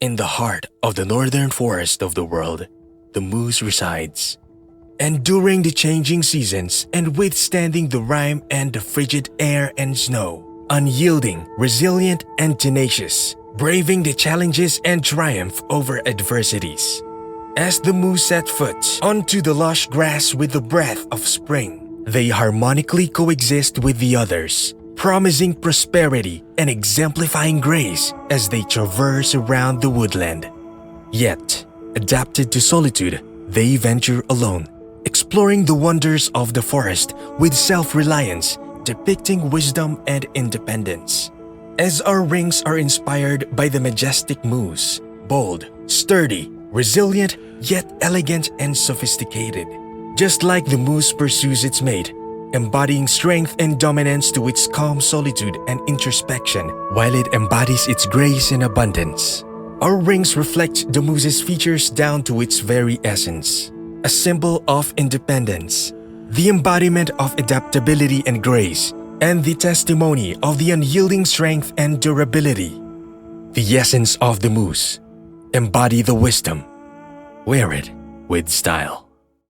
In the heart of the northern forest of the world, the moose resides. Enduring the changing seasons and withstanding the rime and the frigid air and snow, unyielding, resilient, and tenacious, braving the challenges and triumph over adversities. As the moose set foot onto the lush grass with the breath of spring, they harmonically coexist with the others, promising prosperity and exemplifying grace as they traverse around the woodland. Yet, adapted to solitude, they venture alone, exploring the wonders of the forest with self-reliance, depicting wisdom and independence. As our rings are inspired by the majestic moose, bold, sturdy, resilient, yet elegant and sophisticated. Just like the moose pursues its mate, embodying strength and dominance to its calm solitude and introspection, while it embodies its grace and abundance. Our rings reflect the moose's features down to its very essence, a symbol of independence, the embodiment of adaptability and grace, and the testimony of the unyielding strength and durability. The essence of the moose. Embody the wisdom. Wear it with style.